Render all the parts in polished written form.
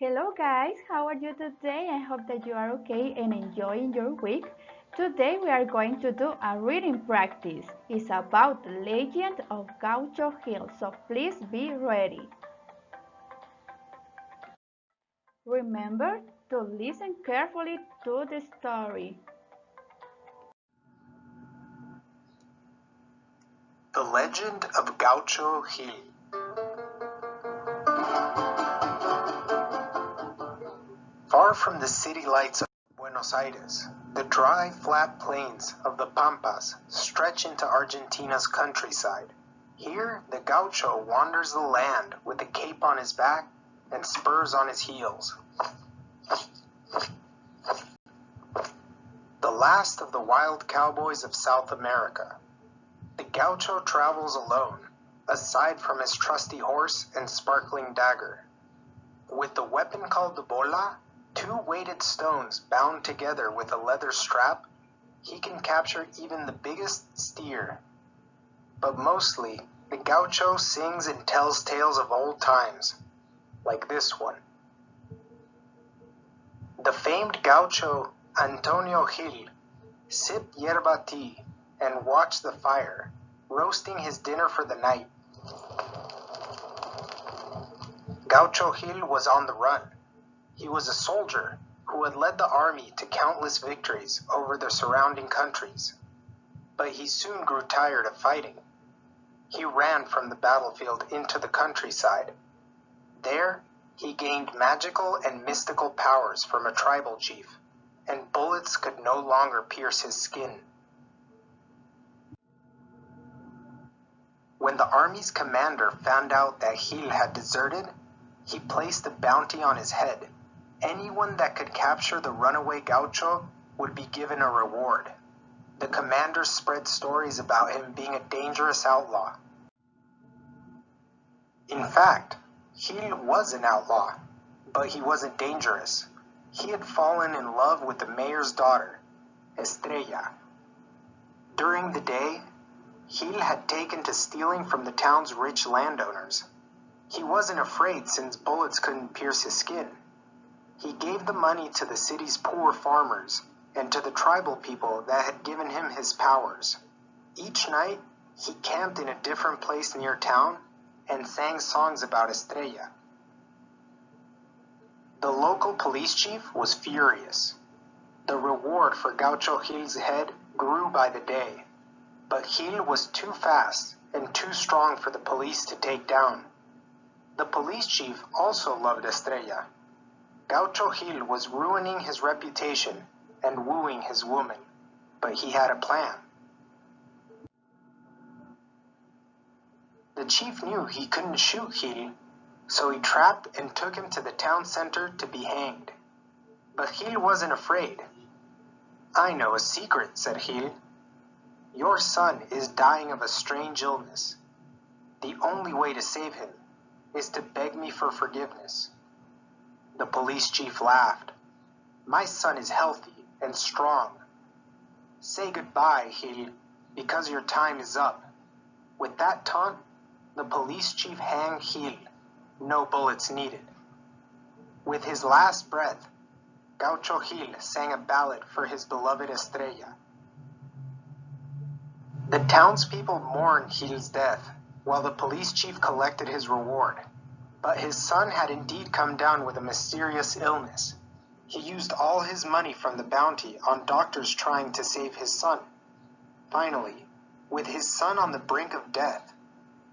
Hello guys, how are you today? I hope that you are okay and enjoying your week. Today we are going to do a reading practice. It's about the legend of Gaucho Hill, so please be ready. Remember to listen carefully to the story. The Legend of Gaucho Hill. Far from the city lights of Buenos Aires, the dry, flat plains of the Pampas stretch into Argentina's countryside. Here, the gaucho wanders the land with a cape on his back and spurs on his heels. The last of the wild cowboys of South America. The gaucho travels alone, aside from his trusty horse and sparkling dagger. With the weapon called the bola, two weighted stones bound together with a leather strap, he can capture even the biggest steer. But mostly, the gaucho sings and tells tales of old times, like this one. The famed gaucho Antonio Gil sipped yerba tea and watched the fire, roasting his dinner for the night. Gaucho Gil was on the run. He was a soldier who had led the army to countless victories over the surrounding countries. But he soon grew tired of fighting. He ran from the battlefield into the countryside. There, he gained magical and mystical powers from a tribal chief, and bullets could no longer pierce his skin. When the army's commander found out that Gil had deserted, he placed a bounty on his head. Anyone that could capture the runaway gaucho would be given a reward. The commander spread stories about him being a dangerous outlaw. In fact, Gil was an outlaw, but he wasn't dangerous. He had fallen in love with the mayor's daughter, Estrella. During the day, Gil had taken to stealing from the town's rich landowners. He wasn't afraid since bullets couldn't pierce his skin. He gave the money to the city's poor farmers and to the tribal people that had given him his powers. Each night, he camped in a different place near town and sang songs about Estrella. The local police chief was furious. The reward for Gaucho Gil's head grew by the day, but Gil was too fast and too strong for the police to take down. The police chief also loved Estrella. Gaucho Gil was ruining his reputation and wooing his woman, but he had a plan. The chief knew he couldn't shoot Gil, so he trapped and took him to the town center to be hanged. But Gil wasn't afraid. "I know a secret," said Gil. "Your son is dying of a strange illness. The only way to save him is to beg me for forgiveness." The police chief laughed. "My son is healthy and strong. Say goodbye, Gil, because your time is up." With that taunt, the police chief hanged Gil, no bullets needed. With his last breath, Gaucho Gil sang a ballad for his beloved Estrella. The townspeople mourned Gil's death, while the police chief collected his reward. But his son had indeed come down with a mysterious illness. He used all his money from the bounty on doctors trying to save his son. Finally, with his son on the brink of death,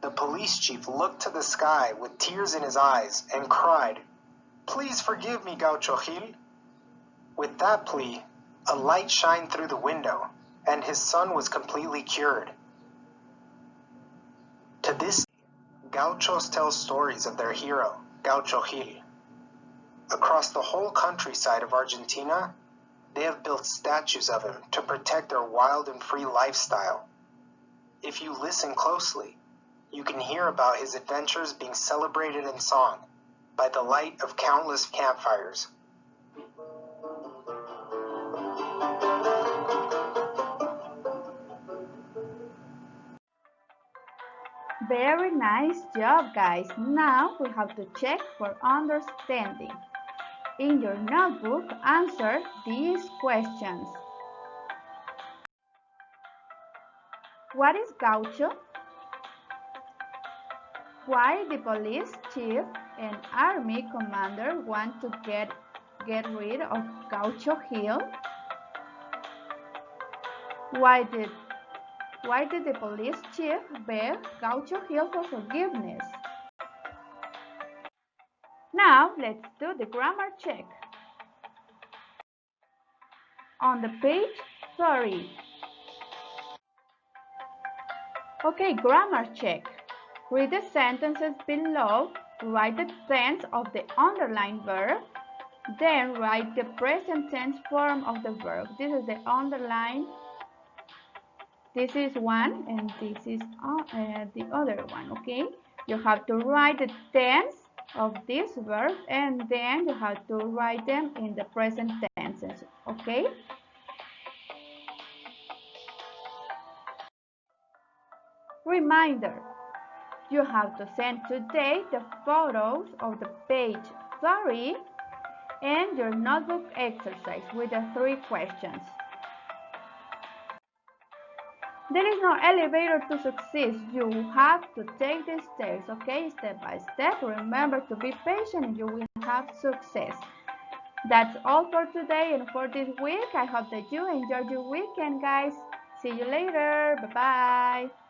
the police chief looked to the sky with tears in his eyes and cried, "Please forgive me, Gaucho Gil." With that plea, a light shined through the window, and his son was completely cured. To this day, Gauchos tell stories of their hero, Gaucho Gil. Across the whole countryside of Argentina, they have built statues of him to protect their wild and free lifestyle. If you listen closely, you can hear about his adventures being celebrated in song by the light of countless campfires. Very nice job, guys. Now we have to check for understanding. In your notebook, answer these questions. What is Gaucho? Why the police chief and army commander want to get rid of Gaucho Hill? Why did the police chief beg Gaucho Hill for forgiveness? Now let's do the grammar check. On the page 30. Okay, grammar check. Read the sentences below, write the tense of the underlined verb, then write the present tense form of the verb. This is the underline. This is one and this is the other one, okay? You have to write the tense of this verb and then you have to write them in the present tenses, okay? Reminder, you have to send today the photos of the page 30 and your notebook exercise with the 3 questions. There is no elevator to success. You have to take the stairs, okay? Step by step. Remember to be patient and you will have success. That's all for today and for this week. I hope that you enjoyed your weekend, guys. See you later. Bye-bye.